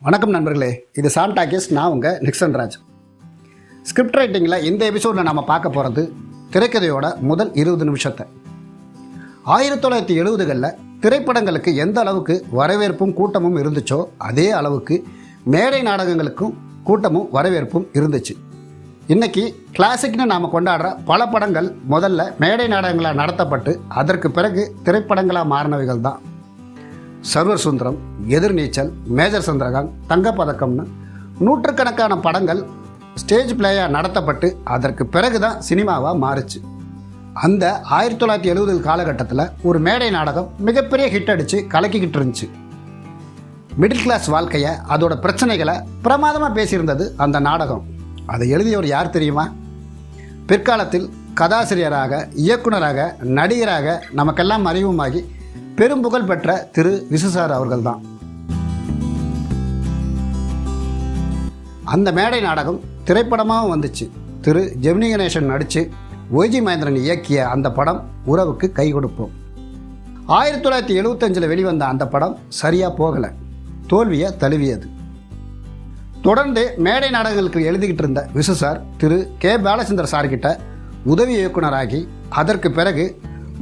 வணக்கம் நண்பர்களே, இது சாம் டாக்கீஸ். நான் உங்கள் நிக்சன்ராஜ். ஸ்கிரிப்ட் ரைட்டிங்கில் இந்த எபிசோடில் நம்ம பார்க்க போகிறது திரைக்கதையோட முதல் 20 நிமிஷத்தை. 1970களில் திரைப்படங்களுக்கு எந்த அளவுக்கு வரவேற்பும் கூட்டமும் இருந்துச்சோ அதே அளவுக்கு மேடை நாடகங்களுக்கும் கூட்டமும் வரவேற்பும் இருந்துச்சு. இன்றைக்கி கிளாசிக்னு நாம் கொண்டாடுற பல படங்கள் முதல்ல மேடை நாடகங்களாக நடத்தப்பட்டு அதற்கு பிறகு திரைப்படங்களாக மாறினவைகள் தான். சர்வர் சுந்தரம், எதிர்நீச்சல், மேஜர் சந்திரகாந்த், தங்கப்பதக்கம்னு நூற்றுக்கணக்கான படங்கள் ஸ்டேஜ் பிளேயாக நடத்தப்பட்டு அதற்கு பிறகு தான் சினிமாவாக மாறுச்சு. அந்த 1970 காலகட்டத்தில் ஒரு மேடை நாடகம் மிகப்பெரிய ஹிட் அடித்து கலக்கிக்கிட்டு இருந்துச்சு. மிடில் கிளாஸ் வாழ்க்கையை, அதோட பிரச்சனைகளை பிரமாதமாக பேசியிருந்தது அந்த நாடகம். அதை எழுதியவர் யார் தெரியுமா? பிற்காலத்தில் கதாசிரியராக, இயக்குனராக, நடிகராக நமக்கெல்லாம் அறிவுமாகி பெரும் புகழ் பெற்ற திரு விசு சார் அவர்கள் தான். அந்த மேடை நாடகம் திரைப்படமாகவும் வந்துச்சு. திரு ஜெமினி கணேசன் நடித்து ஒய்ஜி மகேந்திரன் இயக்கிய அந்த படம் உறவுக்கு கை கொடுப்போம். 1975 வெளிவந்த அந்த படம் சரியாக போகலை, தோல்வியை தழுவியது. தொடர்ந்து மேடை நாடகங்களுக்கு எழுதிக்கிட்டு இருந்த விசு சார் திரு கே பாலச்சந்தர் சார்கிட்ட உதவி இயக்குனராகி அதற்கு பிறகு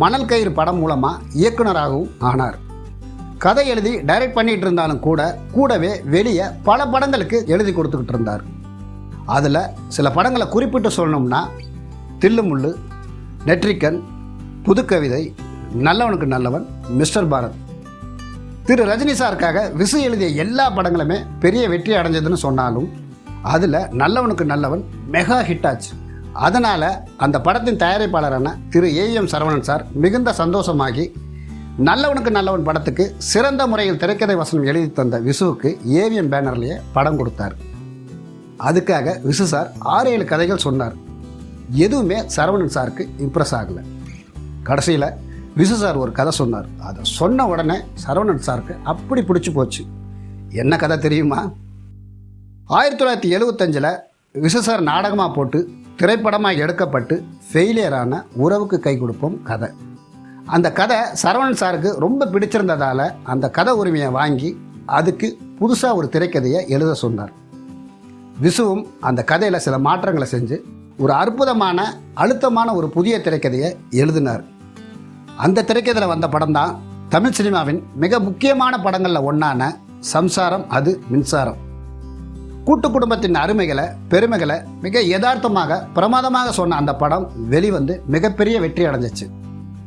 மணல் கயிறு படம் மூலமாக இயக்குனராகவும் ஆனார். கதை எழுதி டைரக்ட் பண்ணிகிட்டு இருந்தாலும் கூடவே வெளியே பல படங்களுக்கு எழுதி கொடுத்துக்கிட்டு இருந்தார். அதில் சில படங்களை குறிப்பிட்டு சொல்லணும்னா தில்லுமுள்ளு, நெட்ரிக்கன், புதுக்கவிதை, நல்லவனுக்கு நல்லவன், மிஸ்டர் பாரத். திரு ரஜினி சாருக்காக விசு எழுதிய எல்லா படங்களுமே பெரிய வெற்றி அடைஞ்சதுன்னு சொன்னாலும் அதில் நல்லவனுக்கு நல்லவன் மெகா ஹிட் ஆச்சு. அதனால் அந்த படத்தின் தயாரிப்பாளரான திரு ஏஎம் சரவணன் சார் மிகுந்த சந்தோஷமாகி நல்லவனுக்கு நல்லவன் படத்துக்கு சிறந்த முறையில் திரைக்கதை வசனம் எழுதி தந்த விசுவுக்கு ஏவிஎம் பேனர்லேயே படம் கொடுத்தார். அதுக்காக விசு சார் 6-7 கதைகள் சொன்னார். எதுவுமே சரவணன் சாருக்கு இம்ப்ரெஸ் ஆகலை. கடைசியில் விசு சார் ஒரு கதை சொன்னார். அதை சொன்ன உடனே சரவணன் சாருக்கு அப்படி பிடிச்சி போச்சு. என்ன கதை தெரியுமா? 1975 விசு சார் நாடகமாக போட்டு திரைப்படமாக எடுக்கப்பட்டு ஃபெயிலியரான உறவுக்கு கை கொடுப்போம் கதை. அந்த கதை சரவணன் சாருக்கு ரொம்ப பிடிச்சிருந்ததால் அந்த கதை உரிமையை வாங்கி அதுக்கு புதுசாக ஒரு திரைக்கதையை எழுத சொன்னார். விசுவும் அந்த கதையில் சில மாற்றங்களை செஞ்சு ஒரு அற்புதமான அழுத்தமான ஒரு புதிய திரைக்கதையை எழுதினார். அந்த திரைக்கதையில் வந்த படம் தான் தமிழ் சினிமாவின் மிக முக்கியமான படங்களில் ஒன்றான சம்சாரம் அது மின்சாரம். கூட்டு குடும்பத்தின் அருமைகளை, பெருமைகளை மிக யதார்த்தமாக பிரமாதமாக சொன்ன அந்த படம் வெளிவந்து மிகப்பெரிய வெற்றி அடைஞ்சிச்சு.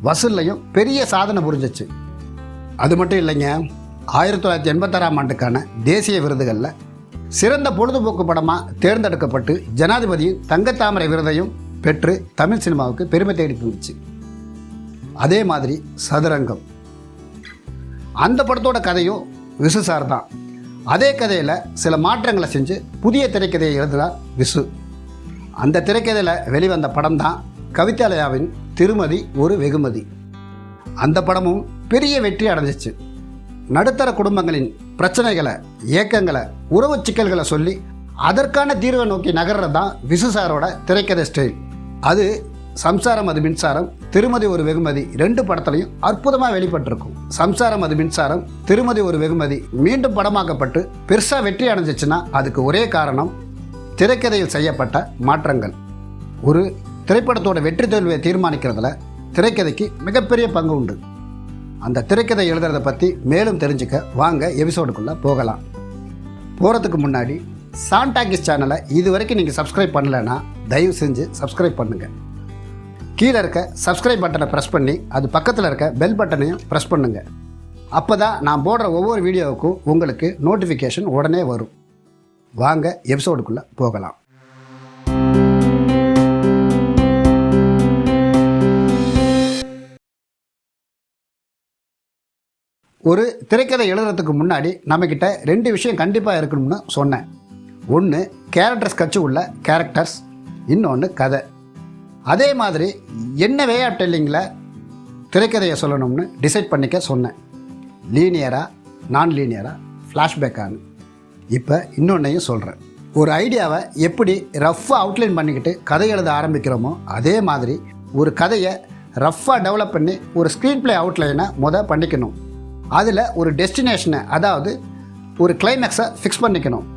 வசூல்லையும் பெரிய சாதனை புரிஞ்சிச்சு. அது மட்டும் இல்லைங்க, 1986 ஆண்டுக்கான தேசிய விருதுகளில் சிறந்த பொழுதுபோக்கு படமாக தேர்ந்தெடுக்கப்பட்டு ஜனாதிபதியின் தங்கத்தாமரை விருதையும் பெற்று தமிழ் சினிமாவுக்கு பெருமை தேடி தந்துச்சு. அதே மாதிரி சதுரங்கம், அந்த படத்தோட கதையும் விசு சார் தான். அதே கதையில் சில மாற்றங்களை செஞ்சு புதிய திரைக்கதையை எழுதினார் விசு. அந்த திரைக்கதையில் வெளிவந்த படம் தான் கவிதாலயாவின் திருமதி ஒரு வெகுமதி. அந்த படமும் பெரிய வெற்றி அடைஞ்சிச்சு. நடுத்தர குடும்பங்களின் பிரச்சனைகளை, இயக்கங்களை, உறவு சிக்கல்களை சொல்லி அதற்கான தீர்வை நோக்கி நகர்றது தான் விசு சாரோட திரைக்கதை ஸ்டைல். அது சம்சாரம் அது மின்சாரம், திருமதி ஒரு வெகுமதி 2 படத்துலையும் அற்புதமாக வெளிப்பட்டிருக்கும். சம்சாரம் அது மின்சாரம், திருமதி ஒரு வெகுமதி மீண்டும் படமாக்கப்பட்டு பெருசாக வெற்றி அடைஞ்சிச்சுன்னா அதுக்கு ஒரே காரணம் திரைக்கதையில் செய்யப்பட்ட மாற்றங்கள். ஒரு திரைப்படத்தோட வெற்றி தோல்வியை தீர்மானிக்கிறதுல திரைக்கதைக்கு மிகப்பெரிய பங்கு உண்டு. அந்த திரைக்கதை எழுதுறதை பற்றி மேலும் தெரிஞ்சுக்க வாங்க எபிசோடுக்குள்ளே போகலாம். போகிறதுக்கு முன்னாடி சாம் டாக்கீஸ் சேனலை இது வரைக்கும் நீங்கள் சப்ஸ்கிரைப் பண்ணலைன்னா தயவு செஞ்சு சப்ஸ்கிரைப் பண்ணுங்கள். கீழே இருக்க சப்ஸ்கிரைப் பட்டனை ப்ரெஸ் பண்ணி அது பக்கத்தில் இருக்க பெல் பட்டனையும் ப்ரெஸ் பண்ணுங்கள். அப்போ தான் நான் போடுற ஒவ்வொரு வீடியோவுக்கும் உங்களுக்கு நோட்டிஃபிகேஷன் உடனே வரும். வாங்க எபிசோடுக்குள்ளே போகலாம். ஒரு திரைக்கதை எழுதுறதுக்கு முன்னாடி நம்மக்கிட்ட 2 விஷயம் கண்டிப்பாக இருக்கணும்னு சொன்னேன். ஒன்று கேரக்டர்ஸ் கட்சி உள்ள கேரக்டர்ஸ், இன்னொன்று கதை. அதே மாதிரி என்ன வே ஆஃப் டெல்லிங்கில் திரைக்கதையை சொல்லணும்னு டிசைட் பண்ணிக்க சொன்னேன். லீனியரா, நான் லீனியரா, ஃப்ளாஷ்பேக்கானு. இப்போ இன்னொன்னையும் சொல்கிறேன். ஒரு ஐடியாவை எப்படி ரஃப்பாக அவுட்லைன் பண்ணிக்கிட்டு கதை எழுத ஆரம்பிக்கிறோமோ அதே மாதிரி ஒரு கதையை ரஃப்பாக டெவலப் பண்ணி ஒரு ஸ்க்ரீன் பிளே அவுட்லைனை பண்ணிக்கணும். அதில் ஒரு டெஸ்டினேஷனை, அதாவது ஒரு கிளைமேக்ஸை ஃபிக்ஸ் பண்ணிக்கணும்.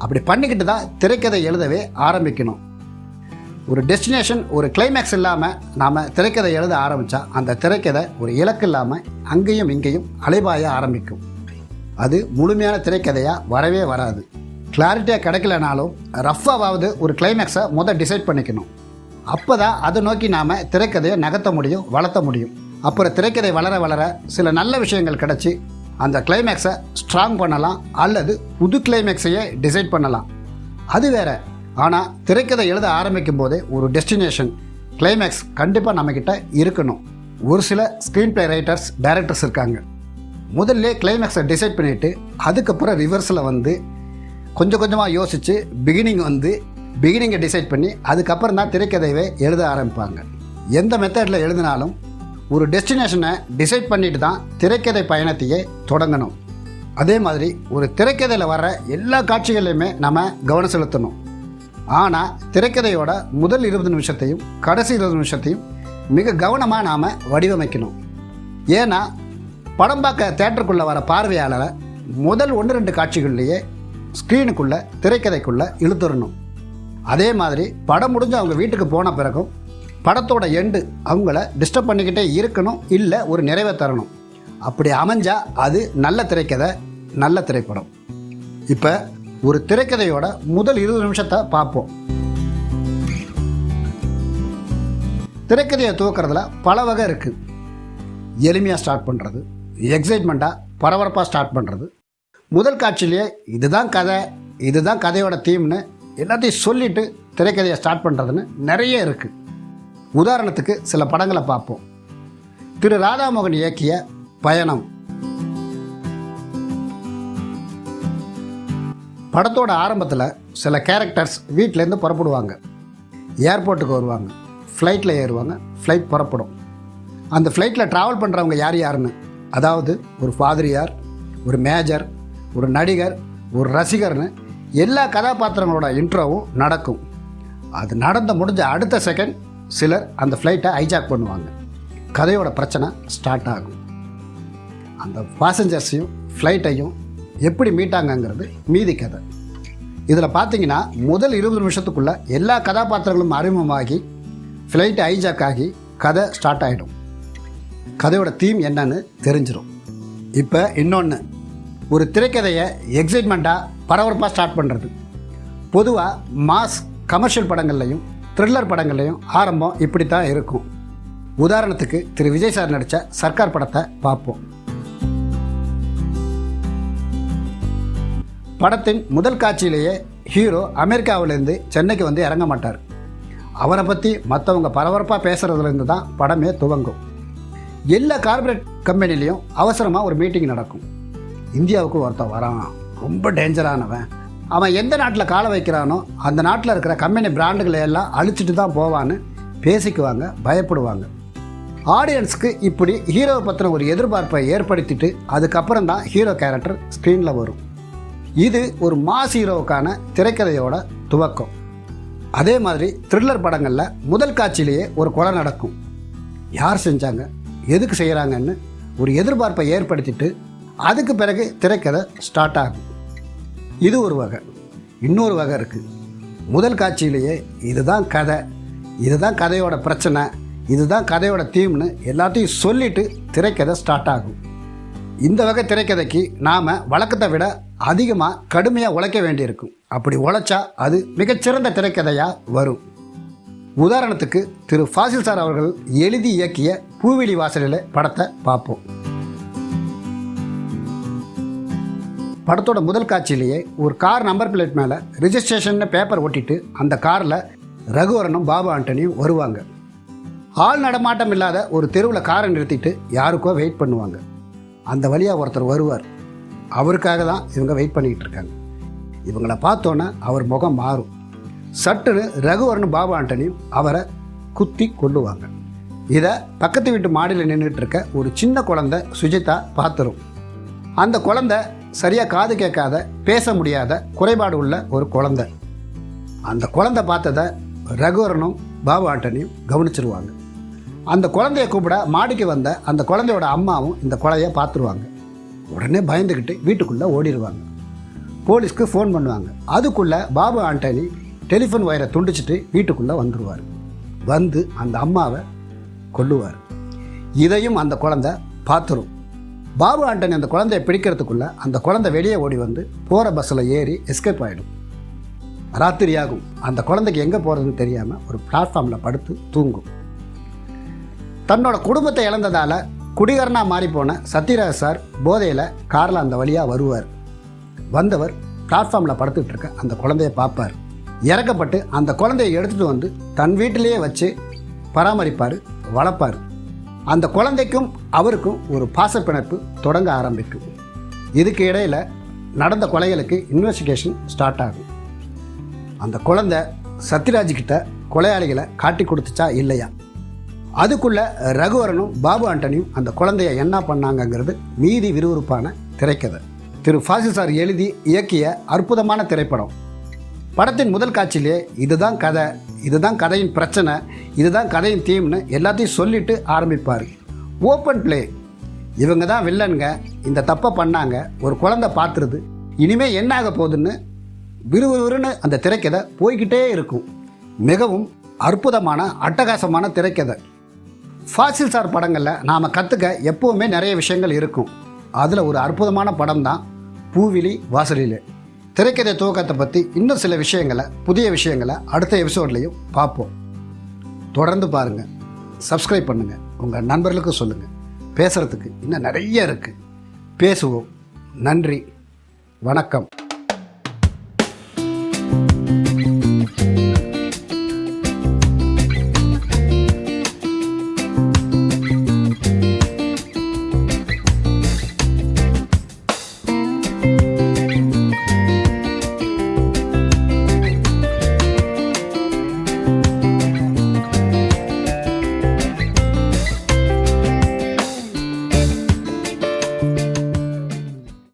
அப்படி பண்ணிக்கிட்டு தான் திரைக்கதை எழுதவே ஆரம்பிக்கணும். ஒரு டெஸ்டினேஷன், ஒரு கிளைமேக்ஸ் இல்லாமல் நாம் திரைக்கதை எழுத ஆரம்பித்தா அந்த திரைக்கதை ஒரு இலக்கு இல்லாமல் அங்கேயும் இங்கேயும் அலைபாய ஆரம்பிக்கும். அது முழுமையான திரைக்கதையாக வரவே வராது. கிளாரிட்டியாக கிடைக்கலனாலும் ரஃப்பாவது ஒரு கிளைமேக்ஸை டிசைட் பண்ணிக்கணும். அப்போ தான் அதை நோக்கி நாம் திரைக்கதையை நகர்த்த முடியும், வளர்த்த முடியும். அப்புறம் திரைக்கதை வளர வளர சில நல்ல விஷயங்கள் கிடச்சி அந்த கிளைமேக்ஸை ஸ்ட்ராங் பண்ணலாம், அல்லது புது கிளைமேக்ஸையே டிசைட் பண்ணலாம். அது வேறு. ஆனால் திரைக்கதை எழுத ஆரம்பிக்கும் போதே ஒரு டெஸ்டினேஷன், கிளைமேக்ஸ் கண்டிப்பாக நம்மக்கிட்ட இருக்கணும். ஒரு சில ஸ்க்ரீன் பிளே ரைட்டர்ஸ், டைரக்டர்ஸ் இருக்காங்க. முதல்ல கிளைமேக்ஸை டிசைட் பண்ணிவிட்டு அதுக்கப்புறம் ரிவர்ஸில் கொஞ்சம் கொஞ்சமாக யோசித்து பிகினிங்கை டிசைட் பண்ணி அதுக்கப்புறம் தான் திரைக்கதையை எழுத ஆரம்பிப்பாங்க. எந்த மெத்தடில் எழுதினாலும் ஒரு டெஸ்டினேஷனை டிசைட் பண்ணிட்டு தான் திரைக்கதை பயணத்தையே தொடங்கணும். அதே மாதிரி ஒரு திரைக்கதையில் வர்ற எல்லா காட்சிகளையுமே நம்ம கவனம் செலுத்தணும். ஆனால் திரைக்கதையோட முதல் 20 நிமிஷத்தையும் கடைசி 20 நிமிஷத்தையும் மிக கவனமாக நாம் வடிவமைக்கணும். ஏன்னா படம் பார்க்க தேட்டருக்குள்ளே வர பார்வையாளரை முதல் 1-2 காட்சிகள்லேயே ஸ்க்ரீனுக்குள்ளே திரைக்கதைக்குள்ளே இழுத்துடணும். அதே மாதிரி படம் முடிஞ்சு அவங்க வீட்டுக்கு போன பிறகும் படத்தோட எண்டு அவங்கள டிஸ்டர்ப் பண்ணிக்கிட்டே இருக்கணும், இல்லை ஒரு நிறைவை தரணும். அப்படி அமைஞ்சால் அது நல்ல திரைக்கதை, நல்ல திரைப்படம். இப்போ ஒரு திரைக்கதையோட முதல் 20 நிமிஷத்தை பார்ப்போம். திரைக்கதையை துவக்கிறதுல பல வகை இருக்குது. எளிமையாக ஸ்டார்ட் பண்ணுறது, எக்ஸைட்மெண்ட்டாக பரபரப்பாக ஸ்டார்ட் பண்ணுறது, முதல் காட்சியிலேயே இதுதான் கதை, இதுதான் கதையோட தீம்னு எல்லாத்தையும் சொல்லிவிட்டு திரைக்கதையை ஸ்டார்ட் பண்ணுறதுன்னு நிறைய இருக்குது. உதாரணத்துக்கு சில படங்களை பார்ப்போம். திரு ராதாமோகன் இயக்கிய பயணம். படத்தோட ஆரம்பத்தில் சில கேரக்டர்ஸ் வீட்டிலேருந்து புறப்படுவாங்க, ஏர்போர்ட்டுக்கு வருவாங்க, ஃப்ளைட்டில் ஏறுவாங்க, ஃப்ளைட் புறப்படும். அந்த ஃப்ளைட்டில் ட்ராவல் பண்ணுறவங்க யாருன்னு, அதாவது ஒரு ஃபாதரியார், ஒரு மேஜர், ஒரு நடிகர், ஒரு ரசிகர்னு எல்லா கதாபாத்திரங்களோட இன்ட்ரோவும் நடக்கும். அது முடிஞ்ச அடுத்த செகண்ட் சிலர் அந்த ஃப்ளைட்டை ஹைஜாக் பண்ணுவாங்க. கதையோட பிரச்சனை ஸ்டார்ட் ஆகும். அந்த பாசஞ்சர்ஸையும் ஃப்ளைட்டையும் எப்படி மீட்டாங்கங்கிறது மீதி கதை. இதில் பார்த்தீங்கன்னா முதல் 20 நிமிஷத்துக்குள்ளே எல்லா கதாபாத்திரங்களும் அறிமுகமாகி ஃப்ளைட்டு ஹைஜாக் ஆகி கதை ஸ்டார்ட் ஆகிடும். கதையோட தீம் என்னன்னு தெரிஞ்சிடும். இப்போ இன்னொன்று, ஒரு திரைக்கதையை எக்ஸைட்மெண்ட்டாக பரபரப்பாக ஸ்டார்ட் பண்ணுறது. பொதுவாக மாஸ் கமர்ஷியல் படங்கள்லையும் த்ரில்லர் படங்கள்லையும் ஆரம்பம் இப்படி தான் இருக்கும். உதாரணத்துக்கு திரு விஜய் சார் நடித்த சர்க்கார் படத்தை பார்ப்போம். படத்தின் முதல் காட்சியிலேயே ஹீரோ அமெரிக்காவிலேருந்து சென்னைக்கு இறங்க மாட்டார். அவரை பற்றி மற்றவங்க பரபரப்பாக பேசுகிறதுலேருந்து தான் படமே துவங்கும். எல்லா கார்பரேட் கம்பெனிலையும் அவசரமாக ஒரு மீட்டிங் நடக்கும். இந்தியாவுக்கு ஒருத்தன் வரான், ரொம்ப டேஞ்சரானவன், அவன் எந்த நாட்டில் காலை வைக்கிறானோ அந்த நாட்டில் இருக்கிற கம்பெனி பிராண்டுகளை எல்லாம் அழிச்சிட்டு தான் போவான்னு பேசிக்குவாங்க, பயப்படுவாங்க. ஆடியன்ஸுக்கு இப்படி ஹீரோவை பற்றின ஒரு எதிர்பார்ப்பை ஏற்படுத்திட்டு அதுக்கப்புறம் தான் ஹீரோ கேரக்டர் ஸ்க்ரீனில் வரும். இது ஒரு மாஸ் ஹீரோவுக்கான திரைக்கதையோட துவக்கம். அதே மாதிரி த்ரில்லர் படங்களில் முதல் காட்சியிலேயே ஒரு கொலை நடக்கும். யார் செஞ்சாங்க, எதுக்கு செய்கிறாங்கன்னு ஒரு எதிர்பார்ப்பை ஏற்படுத்திட்டு அதுக்கு பிறகு திரைக்கதை ஸ்டார்ட் ஆகும். இது ஒரு வகை. இன்னொரு வகை இருக்குது. முதல் காட்சியிலேயே இதுதான் கதை, இதுதான் கதையோட பிரச்சனை, இதுதான் கதையோட தீம்னு எல்லாத்தையும் சொல்லிட்டு திரைக்கதை ஸ்டார்ட் ஆகும். இந்த வகை திரைக்கதைக்கு நாம் வழக்கத்தை விட அதிகமாக கடுமையாக உழைக்க வேண்டியிருக்கும். அப்படி உழைச்சா அது மிகச்சிறந்த திரைக்கதையாக வரும். உதாரணத்துக்கு திரு ஃபாசில் சார் அவர்கள் எழுதி இயக்கிய பூவிழி வாசலில் படத்தை பார்ப்போம். படத்தோட முதல் காட்சியிலேயே ஒரு கார் நம்பர் பிளேட் மேலே ரிஜிஸ்ட்ரேஷன் பேப்பர் ஒட்டிட்டு அந்த காரில் ரகுவரனும் பாபு ஆண்டனியும் வருவாங்க. ஆள் நடமாட்டம் இல்லாத ஒரு தெருவில் காரை நிறுத்திட்டு யாருக்கோ வெயிட் பண்ணுவாங்க. அந்த வழியாக ஒருத்தர் வருவார். அவருக்காக தான் இவங்க வெயிட் பண்ணிக்கிட்டு இருக்காங்க. இவங்களை பார்த்தோன்னே அவர் முகம் மாறும். சட்டுன்னு ரகுவரனும் பாபு ஆண்டனியும் அவரை குத்தி கொல்லுவாங்க. இதை பக்கத்து வீட்டு மாடியில் நின்றுட்டு இருக்க ஒரு சின்ன குழந்தை சுஜிதா பார்த்துரும். அந்த குழந்தை சரியாக காது கேட்காத, பேச முடியாத குறைபாடு உள்ள ஒரு குழந்தை. அந்த குழந்தை பார்த்ததை ரகுவரனும் பாபு ஆண்டனியும் கவனிச்சிருவாங்க. அந்த குழந்தைய கூப்பிட மாடிக்கு வந்த அந்த குழந்தையோட அம்மாவும் இந்த கொலையை பார்த்துருவாங்க. உடனே பயந்துக்கிட்டு வீட்டுக்குள்ளே ஓடிடுவாங்க. போலீஸ்க்கு ஃபோன் பண்ணுவாங்க. அதுக்குள்ளே பாபு ஆண்டனி டெலிஃபோன் ஒயரை துண்டிச்சிட்டு வீட்டுக்குள்ளே வந்துடுவார். வந்து அந்த அம்மாவை கொல்லுவார். இதையும் அந்த குழந்தை பார்த்துரும். பாபு ஆண்டனி அந்த குழந்தைய பிடிக்கிறதுக்குள்ளே அந்த குழந்தை வெளியே ஓடி வந்து போகிற பஸ்ஸில் ஏறி எஸ்கேப் ஆகிடும். ராத்திரி ஆகும். அந்த குழந்தைக்கு எங்கே போகிறதுன்னு தெரியாமல் ஒரு பிளாட்ஃபார்மில் படுத்து தூங்கும். தன்னோட குடும்பத்தை இழந்ததால் குடிகாரனாக மாறிப்போன சத்யராஜ் சார் போதையில் காரில் அந்த வழியாக வருவார். வந்தவர் பிளாட்ஃபார்மில் படுத்துக்கிட்டு இருக்க அந்த குழந்தைய பார்ப்பார். இறக்கப்பட்டு அந்த குழந்தைய எடுத்துகிட்டு வந்து தன் வீட்டிலேயே வச்சு பராமரிப்பார், வளர்ப்பார். அந்த குழந்தைக்கும் அவருக்கும் ஒரு பாசப்பிணைப்பு தொடங்க ஆரம்பிக்கும். இதுக்கு இடையில் நடந்த கொலைகளுக்கு இன்வெஸ்டிகேஷன் ஸ்டார்ட் ஆகும். அந்த குழந்தை சத்யராஜ்கிட்ட கொலையாளிகளை காட்டி கொடுத்துச்சா இல்லையா? அதுக்குள்ளே ரகுவரனும் பாபு ஆண்டனியும் அந்த குழந்தைய என்ன பண்ணாங்கங்கிறது மீதி விறுவிறுப்பான திரைக்கதை. திரு ஃபாசில் சார் எழுதி இயக்கிய அற்புதமான திரைப்படம். படத்தின் முதல் காட்சியிலே இதுதான் கதை, இதுதான் கதையின் பிரச்சனை, இதுதான் கதையின் தீம்னு எல்லாத்தையும் சொல்லிட்டு ஆரம்பிப்பார். Open play. இவங்க தான் வில்லனுங்க, இந்த தப்பை பண்ணாங்க, ஒரு குழந்தை பார்த்துருது, இனிமேல் என்ன ஆக போகுதுன்னு விறுவிறுன்னு அந்த திரைக்கதை போய்கிட்டே இருக்கும். மிகவும் அற்புதமான அட்டகாசமான திரைக்கதை. ஃபாசில் சார் படங்களில் நாம் கற்றுக்க எப்போவுமே நிறைய விஷயங்கள் இருக்கும். அதில் ஒரு அற்புதமான படம் தான் பூவிழி வாசலிலே. திரைக்கதை துவக்கத்தை பற்றி இன்னும் சில விஷயங்களை, புதிய விஷயங்களை அடுத்த எபிசோட்லேயும் பார்ப்போம். தொடர்ந்து பாருங்கள், சப்ஸ்கிரைப் பண்ணுங்கள், உங்கள் நண்பர்களுக்கும் சொல்லுங்கள். பேசுகிறதுக்கு இன்னும் நிறைய இருக்குது. பேசுவோம். நன்றி, வணக்கம்.